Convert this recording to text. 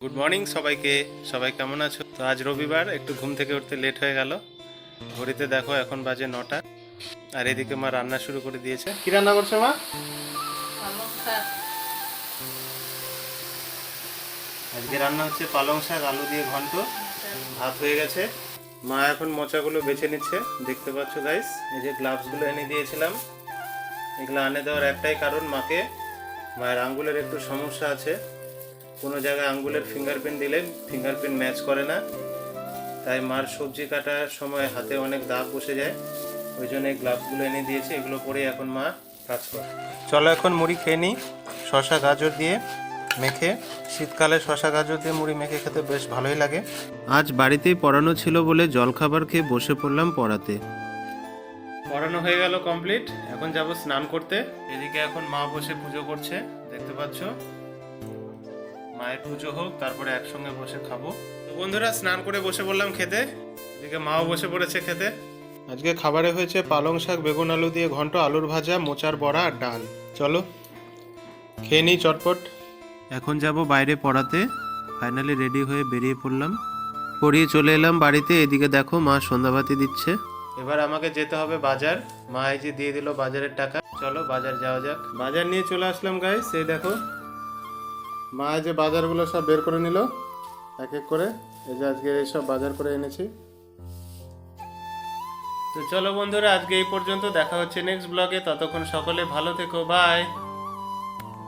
Good morning সবাইকে। সবাই কেমন আছো? তো আজ রবিবার, একটু ঘুম থেকে উঠতে লেট হয়ে গেল। ঘড়িতে দেখো এখন বাজে 9টা। আর এদিকে মা রান্না শুরু করে দিয়েছে। কি রান্না করছে মা? আজকে রান্না হচ্ছে পালং শাক, আলু দিয়ে ঘন্ট। ভাত হয়ে গেছে। মা এখন মোচাগুলো বেছে নিচ্ছে, দেখতে পাচ্ছ গাইস। এই যে গ্লাভসগুলো এনে দিয়েছিলাম, এগুলো আনে দেওয়ার একটাই কারণ, মায়ের আঙ্গুলের একটু সমস্যা আছে। কোনো জায়গায় আঙ্গুলের ফিঙ্গারপ্রিন্ট দিলে ফিঙ্গারপ্রিন্ট ম্যাচ করে না, তাই মার সবজি কাটার সময় হাতে অনেক দাগ বসে যায়। ওই জন্য এই গ্লাভসগুলো এনে দিয়েছে, এগুলো পরে এখন মা কাজ করে। চলো এখন মুড়ি খেয়ে নিই, শসা গাজর দিয়ে মেখে। শীতকালে শসা গাজর দিয়ে মুড়ি মেখে খেতে বেশ ভালোই লাগে। আজ বাড়িতেই পড়ানো ছিল বলে জলখাবার খেয়ে বসে পড়লাম পড়াতে। পড়ানো হয়ে গেল কমপ্লিট, এখন যাব স্নান করতে। এদিকে এখন মা বসে পুজো করছে, দেখতে পাচ্ছ। মায়ের পুজো হোক, তারপরে একসঙ্গে বসে খাবো। তো বন্ধুরা, স্নান করে বসে পড়লাম খেতে। এদিকে মাও বসে পড়েছে খেতে। আজকে খাবারে হয়েছে পালং শাক, বেগুন আলু দিয়ে ঘন্ট, আলুর ভাজা, মোচার বড়া আর ডাল। চলো খেয়ে নিই চটপট। এখন যাব বাইরে পড়াতে। ফাইনালি রেডি হয়ে বেরিয়ে পড়লাম, পড়িয়ে চলে এলাম বাড়িতে। এদিকে দেখো মা সন্ধ্যাবাতি দিচ্ছে। এবার আমাকে যেতে হবে বাজার। মা এই যে দিয়ে দিল বাজারের টাকা। চলো বাজার যাওয়া যাক। বাজার নিয়ে চলে আসলাম গাইস। এই দেখো মা যে বাজারগুলো সব বের করে নিল এক এক করে। এই যে আজকে এইসব বাজার করে এনেছি। তো চলো বন্ধুরা, আজকে এই পর্যন্ত। দেখা হচ্ছে নেক্সট ব্লগে। ততক্ষণ সকলে ভালো থেকো, বাই।